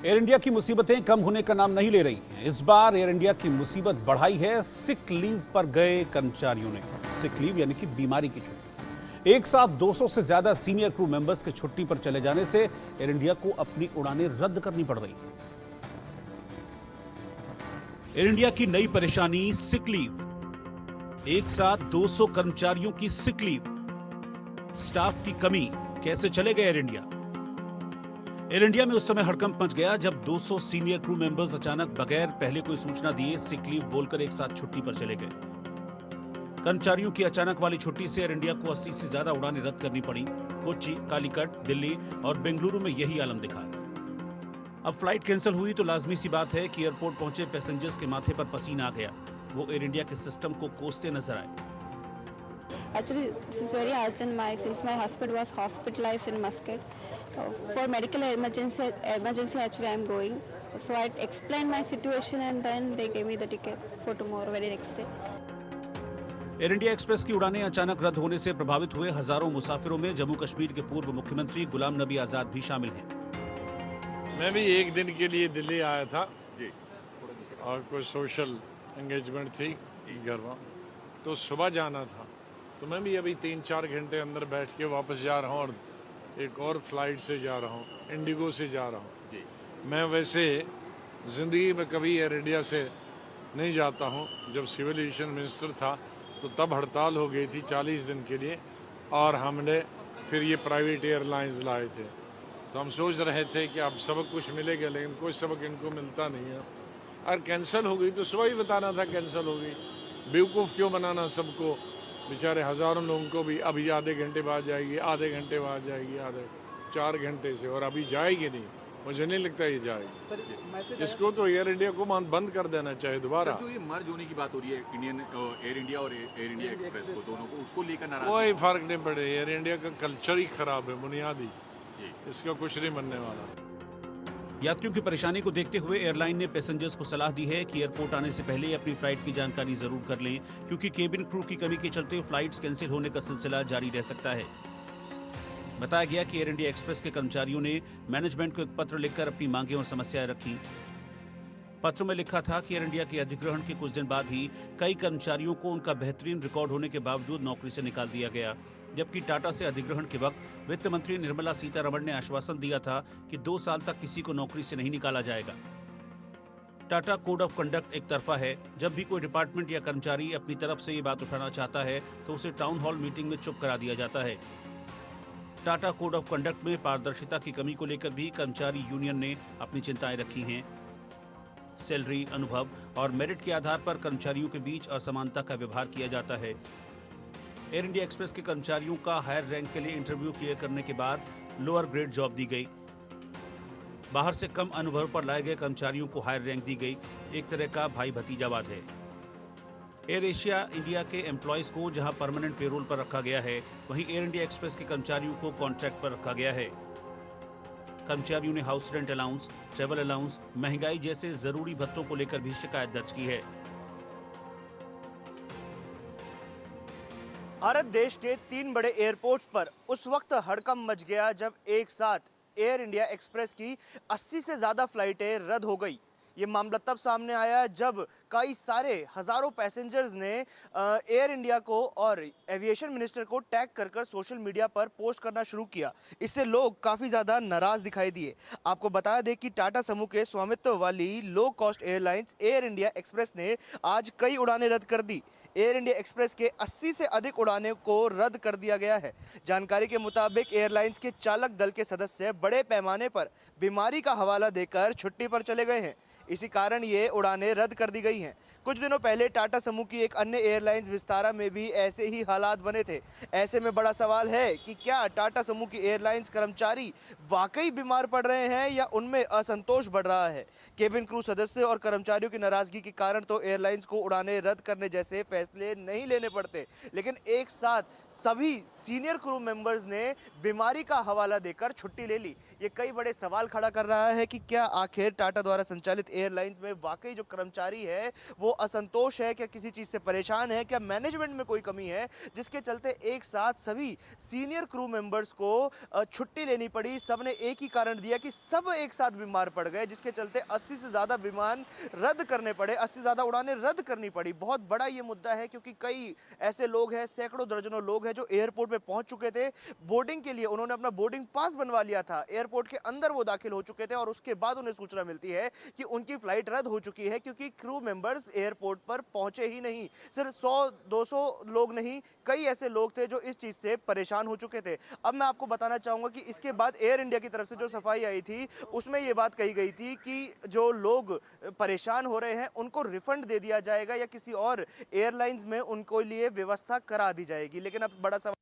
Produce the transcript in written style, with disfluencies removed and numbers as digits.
Air India की मुसीबतें कम होने का नाम नहीं ले रही हैं। इस बार एयर इंडिया की मुसीबत बढ़ाई है सिक लीव पर गए कर्मचारियों ने। सिक लीव यानी कि बीमारी की छुट्टी। एक साथ 200 से ज्यादा सीनियर क्रू मेंबर्स के छुट्टी पर चले जाने से एयर इंडिया को अपनी उड़ानें रद्द करनी पड़ रही हैं। एयर इंडिया की नई परेशानी सिक लीव। एक साथ 200 कर्मचारियों की सिक लीव। स्टाफ की कमी, कैसे चलेगा एयर इंडिया? एयर इंडिया में उस समय हड़कंप मच गया जब 200 सीनियर क्रू मेंबर्स अचानक बगैर पहले कोई सूचना दिए सिक लीव बोलकर एक साथ छुट्टी पर चले गए। कर्मचारियों की अचानक वाली छुट्टी से एयर इंडिया को 80 से ज्यादा उड़ानें रद्द करनी पड़ी। कोच्चि, कालीकट, दिल्ली और बेंगलुरु में यही आलम दिखा। अब फ्लाइट कैंसिल हुई तो लाजमी सी बात है कि एयरपोर्ट पहुंचे पैसेंजर्स के माथे पर पसीना आ गया। वो एयर इंडिया के सिस्टम को कोसते नजर आए। Actually, this is very urgent. Since my husband was hospitalized in Muscat, for medical emergency actually I am going. So I explained my situation and then they gave me the ticket for tomorrow, very next day. Air India express की उड़ानें अचानक रद्द होने से प्रभावित हुए हजारों मुसाफिरों में जम्मू कश्मीर के पूर्व मुख्यमंत्री गुलाम नबी आजाद भी शामिल हैं। मैं भी एक दिन के लिए दिल्ली आया था जी, और कोई सोशल एंगेजमेंट थी घर में, तो सुबह जाना था। तो मैं भी अभी 3-4 घंटे अंदर बैठ के वापस जा रहा हूँ और एक और फ्लाइट से जा रहा हूँ, इंडिगो से जा रहा हूँ। मैं वैसे ज़िंदगी में कभी एयर इंडिया से नहीं जाता हूँ। जब सिविल एविएशन मिनिस्टर था तो तब हड़ताल हो गई थी 40 दिन के लिए और हमने फिर ये प्राइवेट एयरलाइंस लाए थे। तो हम सोच रहे थे कि अब सबक कुछ मिलेगा, लेकिन कोई सबक इनको मिलता नहीं है। और कैंसिल हो गई तो सुबह ही बताना था कैंसिल हो गई। बेवकूफ़ क्यों बनाना सबको? बेचारे हजारों लोगों को भी अभी आधे घंटे बाद जाएगी, आधे घंटे बाद जाएगी, आधे 4 घंटे से, और अभी जाएगी नहीं। मुझे नहीं लगता ये जाएगी। इसको तो एयर इंडिया को बंद कर देना चाहिए दोबारा। जो ये मर्ज होने की बात हो रही है इंडियन एयर इंडिया और एयर इंडिया एक्सप्रेस को, दोनों को, उसको लेकर नाराज कोई फर्क नहीं पड़े। एयर इंडिया का कल्चर ही खराब है बुनियादी, इसका कुछ नहीं बनने वाला। यात्रियों की परेशानी को देखते हुए एयरलाइन ने पैसेंजर्स को सलाह दी है कि एयरपोर्ट आने से पहले अपनी फ्लाइट की जानकारी जरूर कर लें, क्योंकि केबिन क्रू की कमी के चलते फ्लाइट्स कैंसिल होने का सिलसिला जारी रह सकता है। बताया गया कि एयर इंडिया एक्सप्रेस के कर्मचारियों ने मैनेजमेंट को एक पत्र लिखकर अपनी मांगें और समस्याएं रखी। पत्र में लिखा था कि एयर इंडिया के अधिग्रहण के कुछ दिन बाद ही कई कर्मचारियों को उनका बेहतरीन रिकॉर्ड होने के बावजूद नौकरी से निकाल दिया गया, जबकि टाटा से अधिग्रहण के वक्त वित्त मंत्री निर्मला सीतारमण ने आश्वासन दिया था कि 2 साल तक किसी को नौकरी से नहीं निकाला जाएगा। टाटा कोड ऑफ कंडक्ट एक तरफा है। जब भी कोई डिपार्टमेंट या कर्मचारी अपनी तरफ से ये बात उठाना चाहता है तो उसे टाउन हॉल मीटिंग में चुप करा दिया जाता है। टाटा कोड ऑफ कंडक्ट में पारदर्शिता की कमी को लेकर भी कर्मचारी यूनियन ने अपनी चिंताएं रखी हैं। सैलरी, अनुभव और मेरिट के आधार पर कर्मचारियों के बीच असमानता का व्यवहार किया जाता है। एयर इंडिया एक्सप्रेस के कर्मचारियों का हायर रैंक के लिए इंटरव्यू क्लियर करने के बाद लोअर ग्रेड जॉब दी गई। बाहर से कम अनुभव पर लाए गए कर्मचारियों को हायर रैंक दी गई। एक तरह का भाई भतीजावाद है। एयर एशिया इंडिया के एम्प्लॉयज को जहां परमानेंट पेरोल पर रखा गया है, वहीं एयर इंडिया एक्सप्रेस के कर्मचारियों को कॉन्ट्रैक्ट पर रखा गया है। कर्मचारियों ने house rent allowance, travel allowance, महंगाई जैसे जरूरी भत्तों को लेकर भी शिकायत दर्ज की है। भारत देश के 3 बड़े एयरपोर्ट्स पर उस वक्त हड़कंप मच गया जब एक साथ एयर इंडिया एक्सप्रेस की 80 से ज़्यादा फ्लाइटें रद्द हो गई। ये मामला तब सामने आया जब कई सारे हज़ारों पैसेंजर्स ने एयर इंडिया को और एविएशन मिनिस्टर को टैग कर सोशल मीडिया पर पोस्ट करना शुरू किया। इससे लोग काफ़ी ज़्यादा नाराज़ दिखाई दिए। आपको बता दें कि टाटा समूह के स्वामित्व वाली low cost airlines air India express ने आज कई उड़ानें रद्द कर दी। एयर इंडिया एक्सप्रेस के 80 से अधिक उड़ानों को रद्द कर दिया गया है। जानकारी के मुताबिक एयरलाइंस के चालक दल के सदस्य बड़े पैमाने पर बीमारी का हवाला देकर छुट्टी पर चले गए हैं। इसी कारण ये उड़ानें रद्द कर दी गई हैं। कुछ दिनों पहले टाटा समूह की एक अन्य एयरलाइंस विस्तारा में भी ऐसे ही हालात बने थे। ऐसे में बड़ा सवाल है कि क्या टाटा समूह की एयरलाइंस कर्मचारी वाकई बीमार पड़ रहे हैं या उनमें असंतोष बढ़ रहा है? केबिन क्रू सदस्य और कर्मचारियों की नाराजगी के कारण तो एयरलाइंस को उड़ानें रद्द करने जैसे फैसले नहीं लेने पड़ते, लेकिन एक साथ सभी सीनियर क्रू मेंबर्स ने बीमारी का हवाला देकर छुट्टी ले ली। ये कई बड़े सवाल खड़ा कर रहा है कि क्या आखिर टाटा द्वारा संचालित एयरलाइंस में वाकई जो कर्मचारी है वो असंतोष है, क्या किसी चीज़ से परेशान है, क्या मैनेजमेंट में कोई कमी है, जिसके चलते एक साथ सभी सीनियर क्रू मेंबर्स को छुट्टी लेनी पड़ी। सब ने एक ही कारण दिया कि सब एक साथ बीमार पड़ गए, जिसके चलते 80 से ज़्यादा विमान रद्द करने पड़े, 80 से ज़्यादा उड़ानें रद्द करनी पड़ी। बहुत बड़ा ये मुद्दा है क्योंकि कई ऐसे लोग हैं, सैकड़ों दर्जनों लोग हैं जो एयरपोर्ट पे पहुंच चुके थे बोर्डिंग के लिए। उन्होंने अपना बोर्डिंग पास बनवा लिया था, एयरपोर्ट के अंदर वो दाखिल हो चुके थे और उसके बाद उन्हें सूचना मिलती है कि उनकी फ्लाइट रद्द हो चुकी है क्योंकि क्रू मेंबर्स एयरपोर्ट पर पहुंचे ही नहीं। सिर्फ 100-200 लोग नहीं, कई ऐसे लोग थे जो इस चीज़ से परेशान हो चुके थे। अब मैं आपको बताना चाहूँगा कि इसके बाद एयर इंडिया की तरफ से जो सफाई आई थी उसमें ये बात कही गई थी कि जो लोग परेशान हो रहे हैं उनको रिफंड दे दिया जाएगा या किसी और एयरलाइंस में उनको लिए व्यवस्था करा दी जाएगी। लेकिन अब बड़ा सवाल